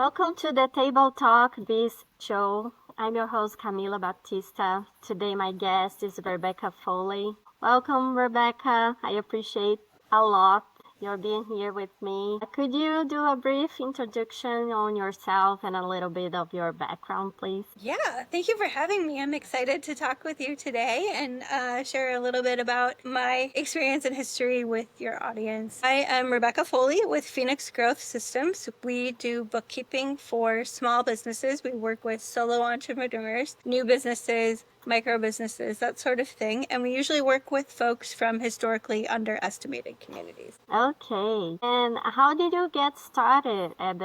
Welcome to the Table Talk Biz show. I'm your host, Camila Baptista. Today, my guest is Rebecca Foley. Welcome, Rebecca. I appreciate a lot your being here with me. Could you do a brief introduction on yourself and a little bit of your background, please? Yeah, thank you for having me. I'm excited to talk with you today and share a little bit about my experience and history with your audience. I am Rebecca Foley with Phoenix Growth Systems. We do bookkeeping for small businesses. We work with solo entrepreneurs, new businesses, micro businesses, that sort of thing. And we usually work with folks from historically underestimated communities. Okay. And how did you get started at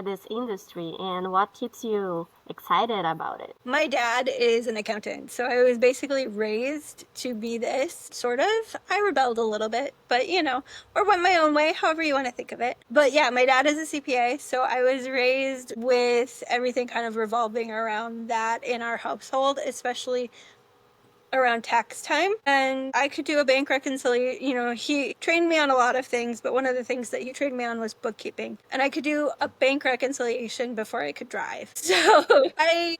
this industry, and what keeps you excited about it? My dad is an accountant, so I was basically raised to be this, sort of. I rebelled a little bit, but or went my own way, however you want to think of it. But yeah, my dad is a CPA, so I was raised with everything kind of revolving around that in our household, especially around tax time. And I could do a bank reconciliation. He trained me on a lot of things, but one of the things that he trained me on was bookkeeping. And I could do a bank reconciliation before I could drive. So I,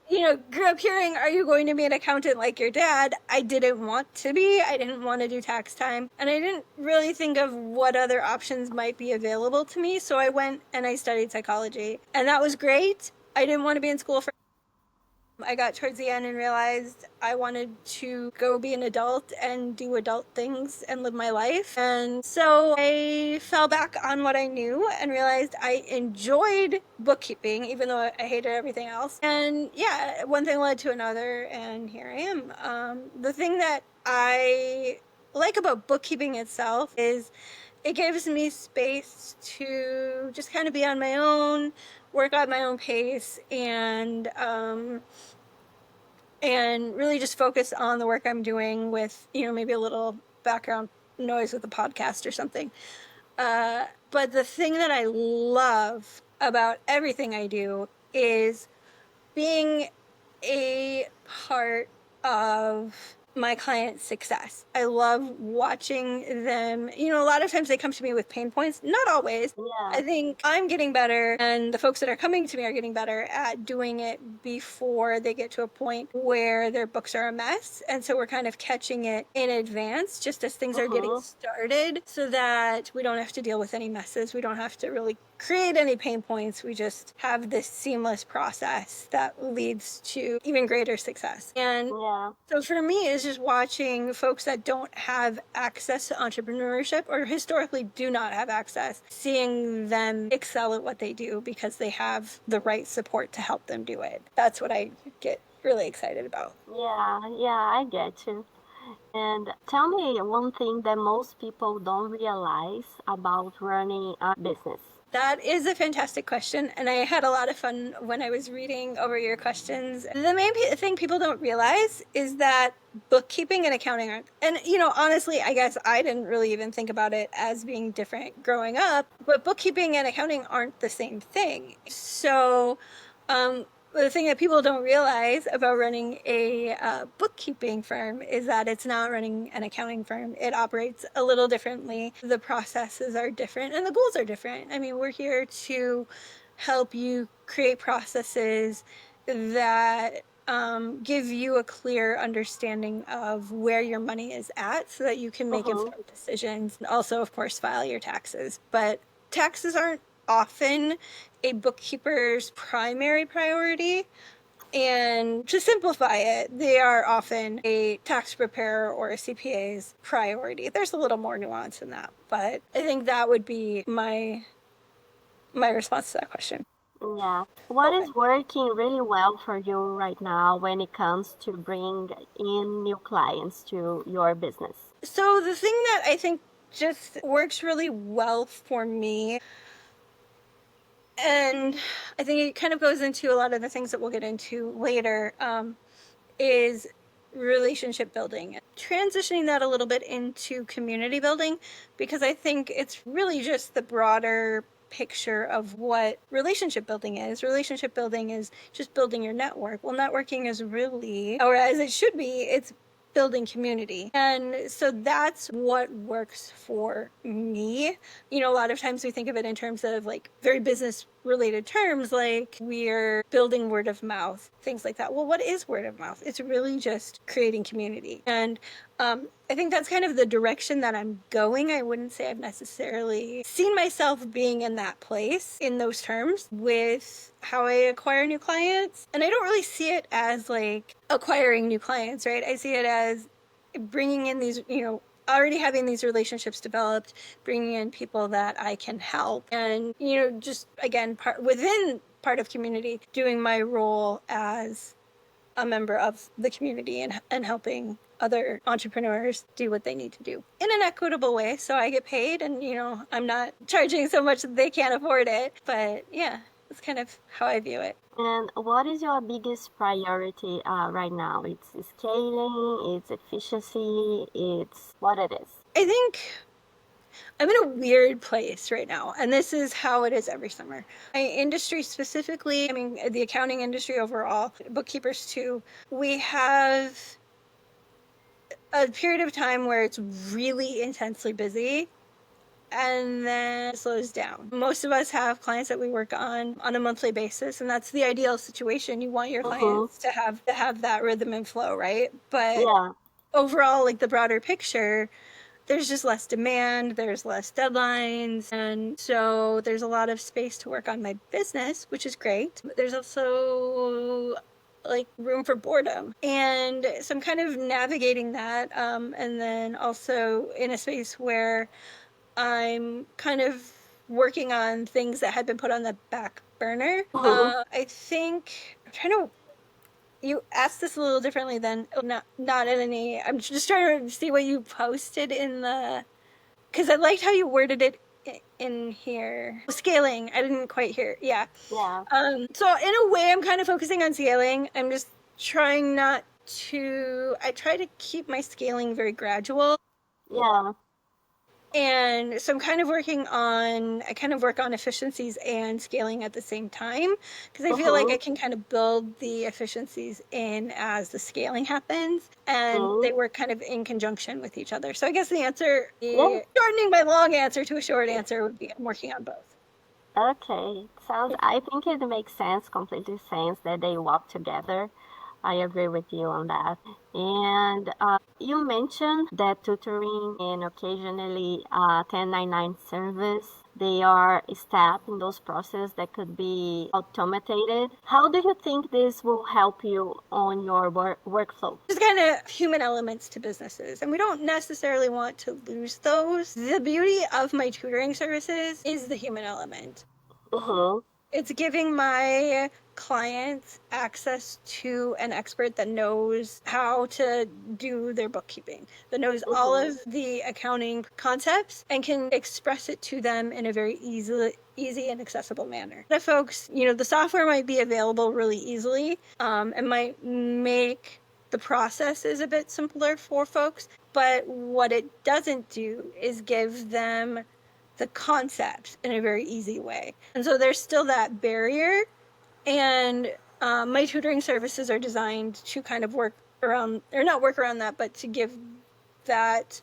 grew up hearing, are you going to be an accountant like your dad? I didn't want to be. I didn't want to do tax time. And I didn't really think of what other options might be available to me. So I went and I studied psychology. And that was great. I didn't want to be in school for I got towards the end and realized I wanted to go be an adult and do adult things and live my life. And so I fell back on what I knew and realized I enjoyed bookkeeping, even though I hated everything else. And yeah, one thing led to another, and here I am. The thing that I like about bookkeeping itself is it gives me space to just kind of be on my own, work at my own pace, and really just focus on the work I'm doing with, maybe a little background noise with a podcast or something. But the thing that I love about everything I do is being a part of my client's success. I love watching them. A lot of times they come to me with pain points. Not always. Yeah. I think I'm getting better, and the folks that are coming to me are getting better at doing it before they get to a point where their books are a mess. And so we're kind of catching it in advance, just as things are getting started, so that we don't have to deal with any messes. We don't have to really create any pain points. We just have this seamless process that leads to even greater success. And so for me, it's just watching folks that don't have access to entrepreneurship or historically do not have access, seeing them excel at what they do because they have the right support to help them do it. That's what I get really excited about. Yeah, I get you. And tell me one thing that most people don't realize about running a business. That is a fantastic question, and I had a lot of fun when I was reading over your questions. The main thing people don't realize is that bookkeeping and accounting aren't, and honestly, I guess I didn't really even think about it as being different growing up, but bookkeeping and accounting aren't the same thing. So, the thing that people don't realize about running a bookkeeping firm is that it's not running an accounting firm. It operates a little differently. The processes are different and the goals are different. I mean, we're here to help you create processes that give you a clear understanding of where your money is at so that you can make informed decisions. And also, of course, file your taxes. But taxes aren't often a bookkeeper's primary priority. And to simplify it, they are often a tax preparer or a CPA's priority. There's a little more nuance in that, but I think that would be my response to that question. Yeah. What is working really well for you right now when it comes to bring in new clients to your business? So the thing that I think just works really well for me, and I think it kind of goes into a lot of the things that we'll get into later, is relationship building. Transitioning that a little bit into community building, because I think it's really just the broader picture of what relationship building is. Relationship building is just building your network. Well, networking is really, or as it should be, it's building community. And so that's what works for me. A lot of times we think of it in terms of like very business related terms like we're building word of mouth, things like that. Well, what is word of mouth? It's really just creating community. And I think that's kind of the direction that I'm going. I wouldn't say I've necessarily seen myself being in that place in those terms with how I acquire new clients. And I don't really see it as like acquiring new clients, right? I see it as bringing in these, already having these relationships developed, bringing in people that I can help, and just again part of community, doing my role as a member of the community and helping other entrepreneurs do what they need to do in an equitable way, so I get paid, and I'm not charging so much that they can't afford it. But yeah, that's kind of how I view it. And what is your biggest priority right now? It's scaling, it's efficiency, it's what it is. I think I'm in a weird place right now, and this is how it is every summer. My industry specifically, I mean, the accounting industry overall, bookkeepers too, we have a period of time where it's really intensely busy and then it slows down. Most of us have clients that we work on a monthly basis, and that's the ideal situation. You want your clients to have that rhythm and flow, right? But Yeah. overall, like the broader picture, there's just less demand, there's less deadlines, and so there's a lot of space to work on my business, which is great. But there's also like room for boredom, and so I'm kind of navigating that, and then also in a space where I'm kind of working on things that had been put on the back burner. I think I'm trying to. You asked this a little differently than not in any. I'm just trying to see what you posted in the, because I liked how you worded it in here. Scaling. I didn't quite hear. Yeah. Yeah. So in a way, I'm kind of focusing on scaling. I'm just trying not to. I try to keep my scaling very gradual. Yeah. And so I'm kind of I kind of work on efficiencies and scaling at the same time, because I feel like I can kind of build the efficiencies in as the scaling happens, and they work kind of in conjunction with each other. So I guess Yeah. shortening my long answer to a short answer would be I'm working on both. Okay. I think it makes sense, completely sense that they walk together. I agree with you on that. And you mentioned that tutoring and occasionally 1099 service, they are a step in those processes that could be automated. How do you think this will help you on your workflow? There's kind of human elements to businesses, and we don't necessarily want to lose those. The beauty of my tutoring services is the human element. Mm-hmm. It's giving my clients access to an expert that knows how to do their bookkeeping, that knows all of the accounting concepts and can express it to them in a very easy and accessible manner. The folks, the software might be available really easily, and might make the processes a bit simpler for folks, but what it doesn't do is give them the concept in a very easy way. And so there's still that barrier. And my tutoring services are designed to kind of work around, or not work around that, but to give that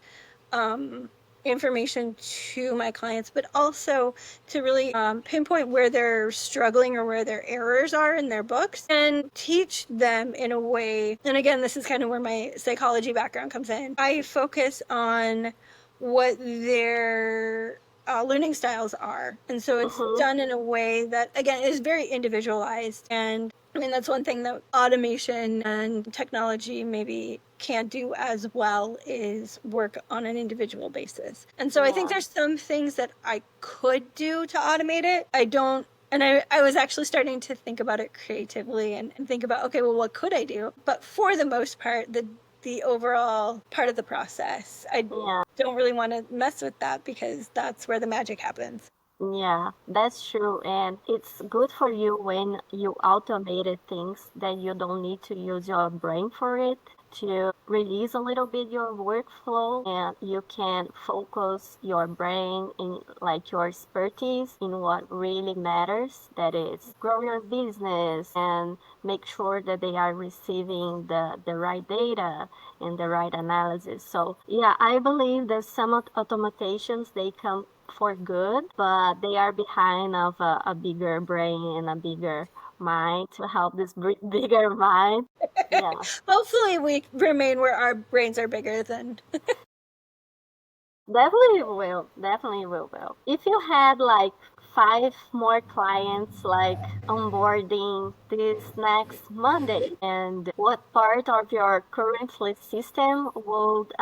information to my clients, but also to really pinpoint where they're struggling or where their errors are in their books, and teach them in a way. And again, this is kind of where my psychology background comes in. I focus on what their learning styles are. And so it's done in a way that, again, is very individualized. And I mean, that's one thing that automation and technology maybe can't do as well, is work on an individual basis. And so I think there's some things that I could do to automate it. I don't. And I was actually starting to think about it creatively and think about, okay, well, what could I do? But for the most part, the overall part of the process, I don't really want to mess with that, because that's where the magic happens. Yeah, that's true. And it's good for you when you automated things that you don't need to use your brain for it, to release a little bit your workflow, and you can focus your brain in like your expertise in what really matters, that is grow your business and make sure that they are receiving the right data and the right analysis. So yeah, I believe that some automations, they come for good, but they are behind of a bigger brain and a bigger mind to help this bigger mind. Yeah. Hopefully we remain where our brains are bigger than. Definitely will. Definitely will. If you had like five more clients like onboarding this next Monday, and what part of your current system would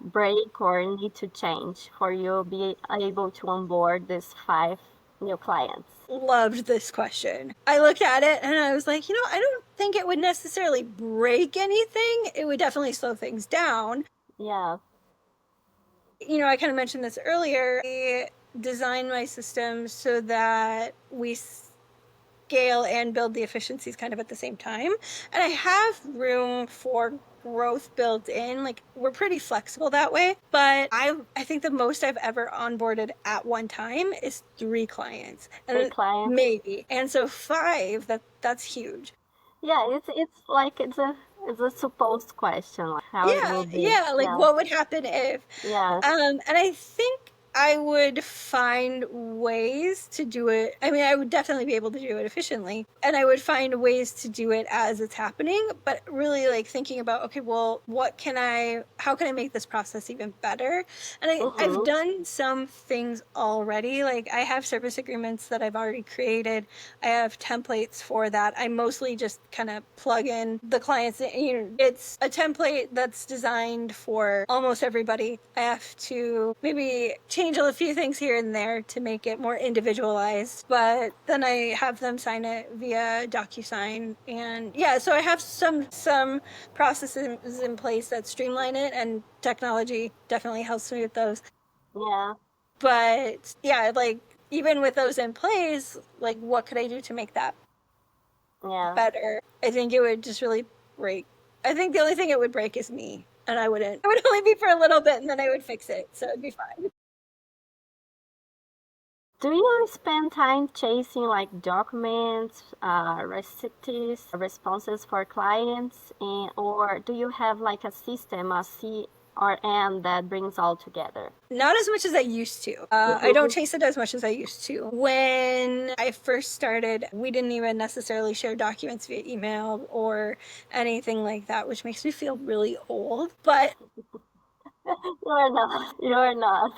break or need to change for you to be able to onboard these five new clients? Loved this question. I looked at it and I was like, I don't think it would necessarily break anything. It would definitely slow things down. Yeah. I kind of mentioned this earlier. I designed my system so that we scale and build the efficiencies kind of at the same time. And I have room for growth built in. Like, we're pretty flexible that way. But I think the most I've ever onboarded at one time is 3 clients. Three And clients. maybe. And so 5, that's huge. Yeah, it's like it's a supposed question, like how it will be. Yeah, like Yeah. what would happen if? Yes. And I think I would find ways to do it. I mean, I would definitely be able to do it efficiently, and I would find ways to do it as it's happening, but really like thinking about, okay, well, how can I make this process even better? And I've done some things already. Like, I have service agreements that I've already created. I have templates for that. I mostly just kind of plug in the clients. It's a template that's designed for almost everybody. I have to maybe change a few things here and there to make it more individualized, but then I have them sign it via DocuSign. And yeah, so I have some processes in place that streamline it, and technology definitely helps me with those. Yeah. But yeah, like, even with those in place, like, what could I do to make that Yeah. better? I think it would just really break. I think the only thing it would break is me, and I wouldn't. It would only be for a little bit, and then I would fix it, so it'd be fine. Do you spend time chasing like documents, receipts, responses for clients, or do you have like a system, a CRM that brings all together? Not as much as I used to. I don't chase it as much as I used to. When I first started, we didn't even necessarily share documents via email or anything like that, which makes me feel really old. But You're not. You're not.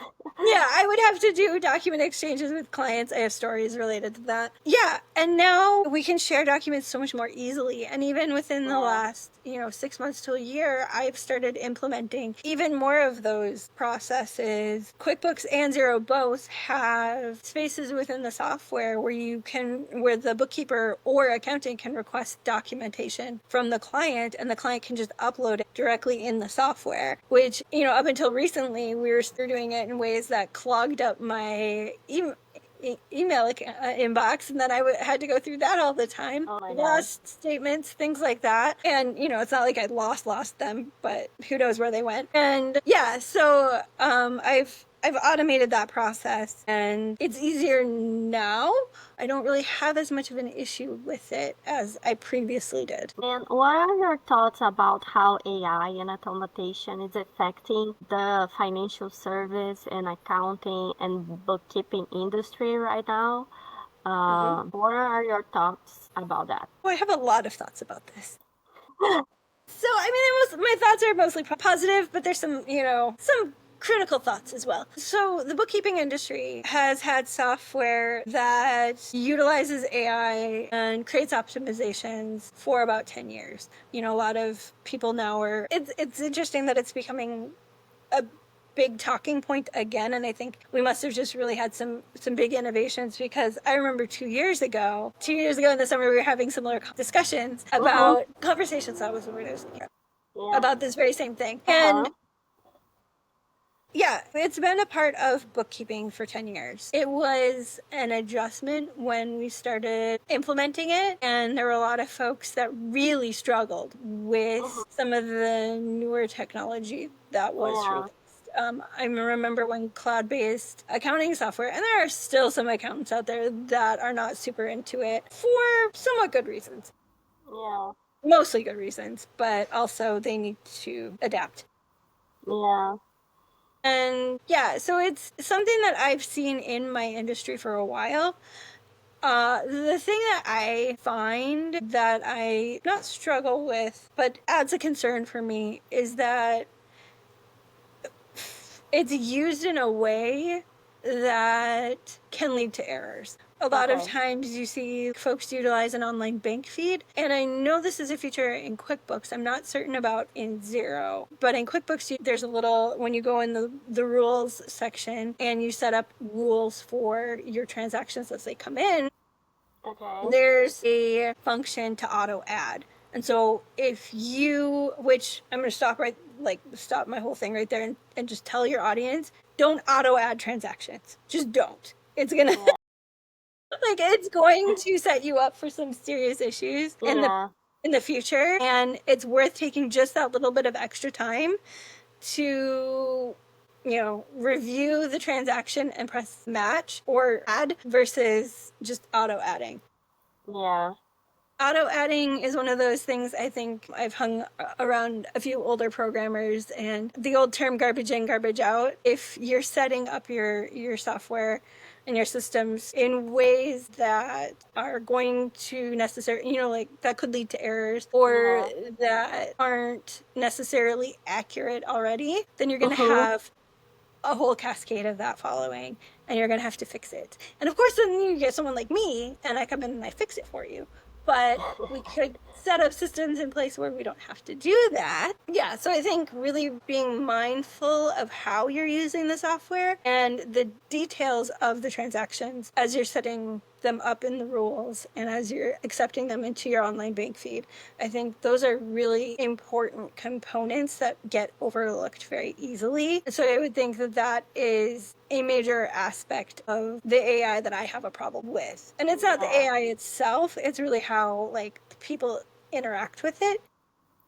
yeah, I would have to do document exchanges with clients. I have stories related to that. Yeah, and now we can share documents so much more easily. And even within the last, 6 months to a year, I've started implementing even more of those processes. QuickBooks and Xero both have spaces within the software where the bookkeeper or accountant can request documentation from the client, and the client can just upload it directly in the software, which, up until recently, we were doing it in ways that clogged up my email inbox, and then I had to go through that all the time. Oh my God. Lost statements, things like that. And it's not like I lost them, but who knows where they went. And yeah, so I've automated that process, and it's easier now. I don't really have as much of an issue with it as I previously did. And what are your thoughts about how AI and automation is affecting the financial service and accounting and bookkeeping industry right now? What are your thoughts about that? Oh, I have a lot of thoughts about this. So, I mean, my thoughts are mostly positive, but there's some critical thoughts as well. So, the bookkeeping industry has had software that utilizes AI and creates optimizations for about 10 years. A lot of people now it's interesting that it's becoming a big talking point again, and I think we must have just really had some big innovations, because I remember 2 years ago in the summer, we were having similar discussions about conversations. That was the word I was looking at, about this very same thing. And yeah, it's been a part of bookkeeping for 10 years. It was an adjustment when we started implementing it, and there were a lot of folks that really struggled with some of the newer technology that was released. I remember when cloud-based accounting software, and there are still some accountants out there that are not super into it for somewhat good reasons. Yeah. Mostly good reasons, but also they need to adapt. Yeah. And yeah, so it's something that I've seen in my industry for a while. The thing that I find that I not struggle with, but adds a concern for me, is that it's used in a way that can lead to errors. A lot of Okay. times you see folks utilize an online bank feed, and I know this is a feature in QuickBooks. I'm not certain about in Xero, but in QuickBooks, there's a little, when you go in the rules section and you set up rules for your transactions as they come in, Okay. there's a function to auto add. And so if you, which I'm going to stop my whole thing right there and just tell your audience, don't auto add transactions. Just don't. It's going to, Yeah. it's going to set you up for some serious issues Yeah. in the future. And it's worth taking just that little bit of extra time to review the transaction and press match or add versus just auto adding. Yeah. Auto adding is one of those things I think I've hung around a few older programmers, and the old term garbage in, garbage out. If you're setting up your software and your systems in ways that are going to necessarily, that could lead to errors or Yeah. that aren't necessarily accurate already, then you're going to Mm-hmm. have a whole cascade of that following, and you're going to have to fix it. And of course, then you get someone like me, and I come in and I fix it for you. But we could set up systems in place where we don't have to do that. Yeah, so I think really being mindful of how you're using the software and the details of the transactions as you're setting them up in the rules and as you're accepting them into your online bank feed. I think those are really important components that get overlooked very easily. So I would think that that is a major aspect of the AI that I have a problem with. And it's not the Yeah. AI itself, it's really how people interact with it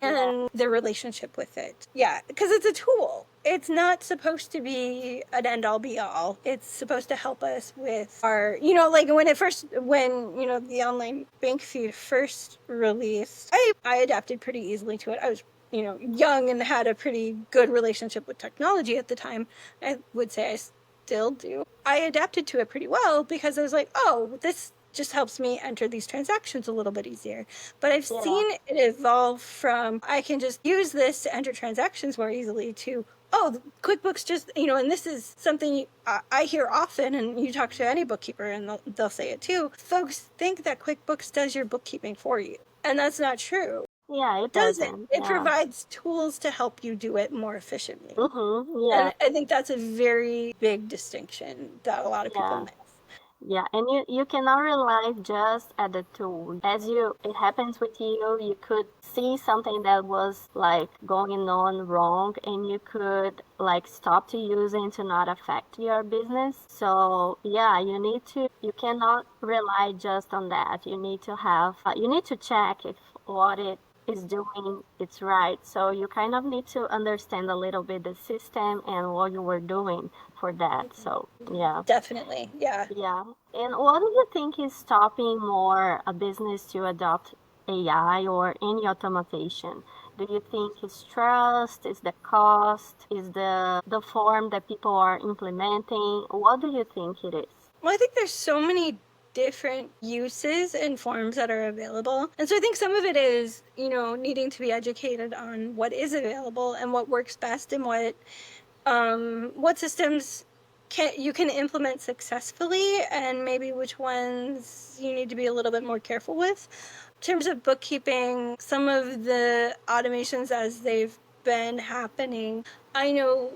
Yeah. and their relationship with it. Yeah, because it's a tool. It's not supposed to be an end all be all. It's supposed to help us with our, when the online bank feed first released, I adapted pretty easily to it. I was, young and had a pretty good relationship with technology at the time. I would say I still do. I adapted to it pretty well because I was like, oh, this just helps me enter these transactions a little bit easier. But I've Yeah. seen it evolve from I can just use this to enter transactions more easily to, oh, QuickBooks just, and this is something I hear often, and you talk to any bookkeeper and they'll say it too. Folks think that QuickBooks does your bookkeeping for you, and that's not true. Yeah, it It doesn't. doesn't. It Yeah. provides tools to help you do it more efficiently. Mm-hmm. Yeah. And I think that's a very big distinction that a lot of people Yeah. miss. Yeah, and you cannot rely just at the tool. As it happens with you, you could see something that was like going on wrong, and you could like stop to using to not affect your business. So yeah, you cannot rely just on that. You need to check if what it is doing it's right. So you kind of need to understand a little bit the system and what you were doing for that. So yeah. Definitely. Yeah. Yeah. And what do you think is stopping more a business to adopt AI or any automation? Do you think it's trust? Is the cost? Is the form that people are implementing? What do you think it is? Well, I think there's so many different uses and forms that are available. And so I think some of it is, needing to be educated on what is available and what works best and what systems you can implement successfully and maybe which ones you need to be a little bit more careful with. In terms of bookkeeping, some of the automations as they've been happening, I know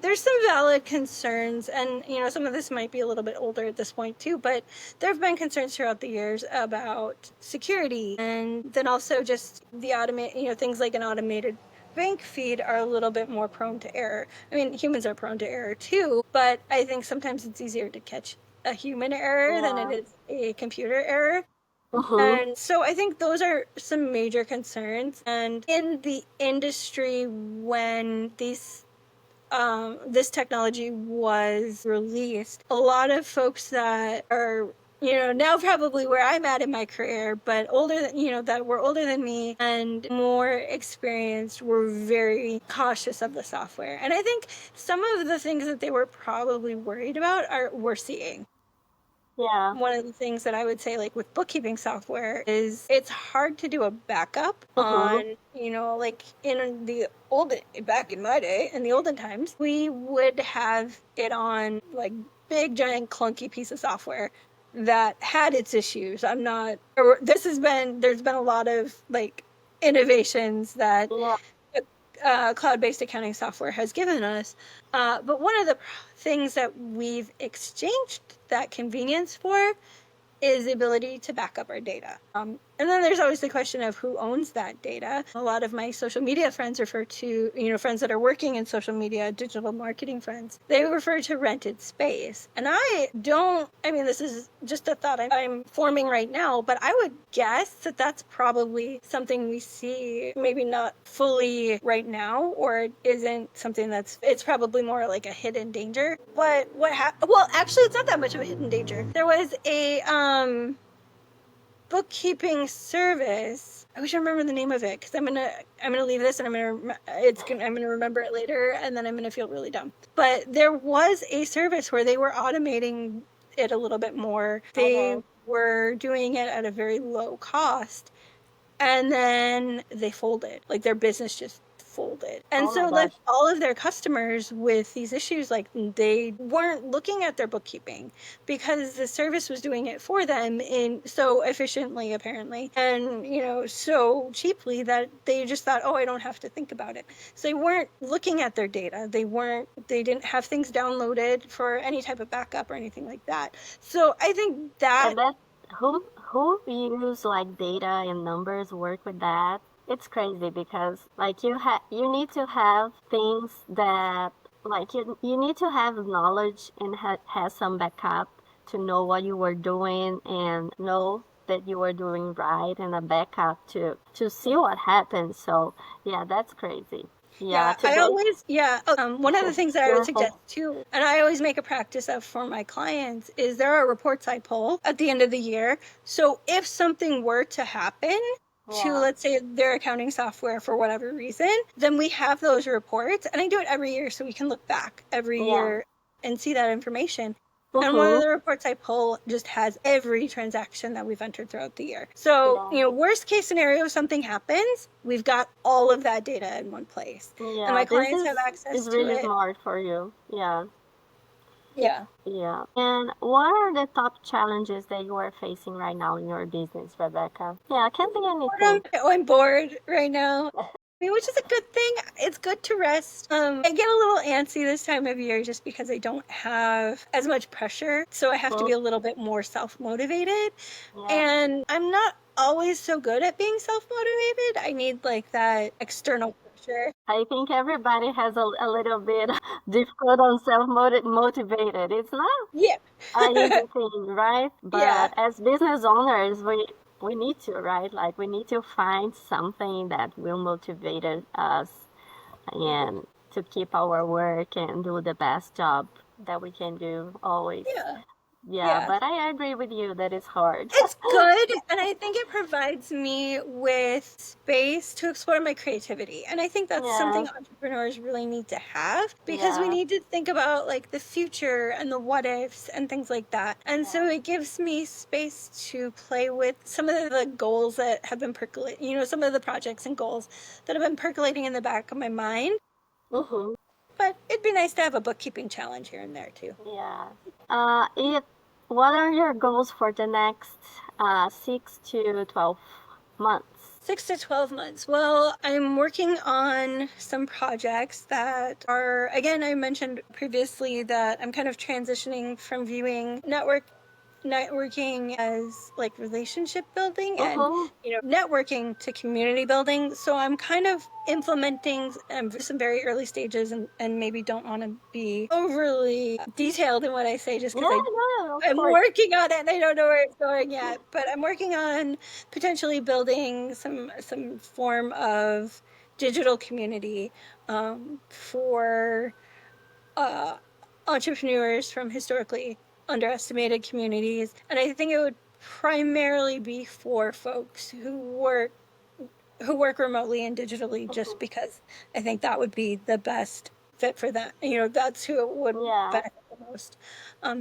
there's some valid concerns, and some of this might be a little bit older at this point too, but there have been concerns throughout the years about security, and then also just things like an automated bank feed are a little bit more prone to error. I mean, humans are prone to error too, but I think sometimes it's easier to catch a human error than it Yeah. is a computer error. Mm-hmm. And so I think those are some major concerns. And in the industry, when this technology was released, a lot of folks that are now probably where I'm at in my career, but that were older than me and more experienced were very cautious of the software. And I think some of the things that they were probably worried about we're seeing. Yeah. One of the things that I would say, like with bookkeeping software, is it's hard to do a backup Mm-hmm. on, like back in my day, in the olden times, we would have it on like big, giant, clunky piece of software that had its issues. There's been a lot of like innovations that Yeah. cloud-based accounting software has given us. But one of the things that we've exchanged that convenience for is the ability to back up our data. And then there's always the question of who owns that data. A lot of my social media friends refer to, friends that are working in social media, digital marketing friends, they refer to rented space. And this is just a thought I'm forming right now, but I would guess that that's probably something we see, maybe not fully right now, or it isn't something it's probably more like a hidden danger. But well, actually, it's not that much of a hidden danger. There was a bookkeeping service. I wish I remember the name of it because I'm gonna leave this and I'm gonna remember it later and then I'm gonna feel really dumb. But there was a service where they were automating it a little bit more. They were doing it at a very low cost, and then they folded. Like their business just folded. And Oh my so left gosh. all of their customers with these issues, like they weren't looking at their bookkeeping because the service was doing it for them in so efficiently apparently, and so cheaply that they just thought, oh, I don't have to think about it. So they weren't looking at their data. They didn't have things downloaded for any type of backup or anything like that. So I think that And that who use like data and numbers work with that? It's crazy because like you need to have things that like you need to have knowledge and have some backup to know what you were doing and know that you were doing right and a backup to see what happens. So yeah, that's crazy. Yeah, Yeah, I today. always, yeah. One of the things that I Go would ahead. suggest too, and I always make a practice of for my clients, is there are reports I pull at the end of the year. So if something were to happen to, Yeah. let's say, their accounting software for whatever reason, then we have those reports. And I do it every year so we can look back every Yeah. year and see that information. And one of Mm-hmm. the reports I pull just has every transaction that we've entered throughout the year. So, Yeah. worst case scenario, if something happens, we've got all of that data in one place. And Yeah, my this clients have access is to really it. smart for you. Yeah, Yeah. yeah. And what are the top challenges that you are facing right now in your business, Rebecca? Yeah, it can be anything. I'm bored right now. Which is a good thing. It's good to rest. I get a little antsy this time of year just because I don't have as much pressure. So I have to be Well, a little bit more self-motivated. yeah, And I'm not always so good at being self-motivated. I need like that external pressure. I think everybody has a little bit difficult on self-motivated. It's not Yeah. an easy thing, right? Yeah. But as business owners, we need to, right? Like we need to find something that will motivate us and to keep our work and do the best job that we can do always. Yeah. Yeah, Yeah. but I agree with you that it's hard. It's good, and I think it provides me with space to explore my creativity. And I think that's Yeah, something entrepreneurs really need to have because we yeah, need to think about like the future and the what ifs and things like that. And so yeah. it gives me space to play with some of the goals that have been percolating, some of the projects and goals that have been percolating in the back of my mind. Mm-hmm. But it'd be nice to have a bookkeeping challenge here and there too. Yeah. What are your goals for the next 6 to 12 months? 6 to 12 months. Well, I'm working on some projects that are, again, I mentioned previously that I'm kind of transitioning from viewing networking as like relationship building and Mm-hmm. networking to community building. So I'm kind of implementing some very early stages and maybe don't want to be overly detailed in what I say just Yeah, because no, of I'm course. working on it and I don't know where it's going yet, but I'm working on potentially building some form of digital community for uh, entrepreneurs from historically underestimated communities. And I think it would primarily be for folks who work remotely and digitally, just because I think that would be the best fit for them. That's who it would benefit the most.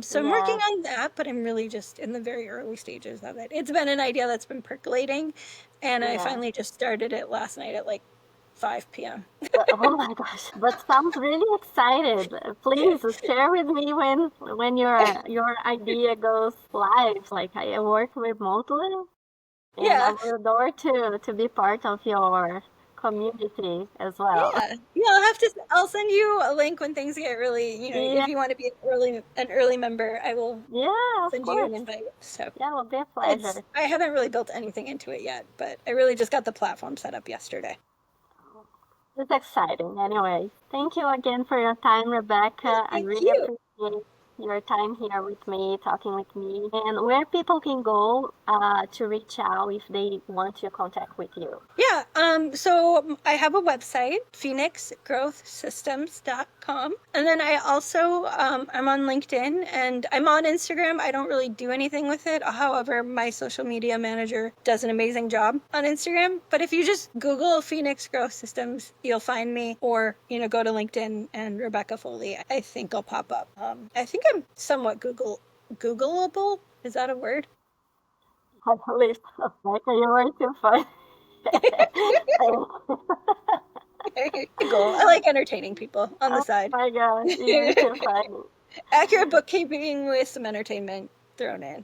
So I'm working on that, but I'm really just in the very early stages of it. It's been an idea that's been percolating, and I finally just started it last night at like 5 p.m. Oh my gosh, that sounds really excited. Please share with me when your idea goes live. Like I work remotely, and I would adore to be part of your community as well. I'll send you a link when things get really, Yeah, if you want to be an early member, I will yeah, of send you an course. invite. So Yeah, it will be a pleasure. I haven't really built anything into it yet, but I really just got the platform set up yesterday. It's exciting. Anyway, thank you again for your time, Rebecca. I Thank really you. appreciate your time here with me, talking with me, and where people can go to reach out if they want to contact with you. Yeah, so I have a website, phoenixgrowthsystems.com. And then I also, I'm on LinkedIn and I'm on Instagram. I don't really do anything with it. However, my social media manager does an amazing job on Instagram. But if you just Google Phoenix Growth Systems, you'll find me, or, go to LinkedIn and Rebecca Foley. I think I'll pop up. I think I'm somewhat Googleable. Is that a word? I believe so. Rebecca, you were too fun. Cool. I like entertaining people on the Oh side. my God, you're too funny. Accurate bookkeeping with some entertainment thrown in.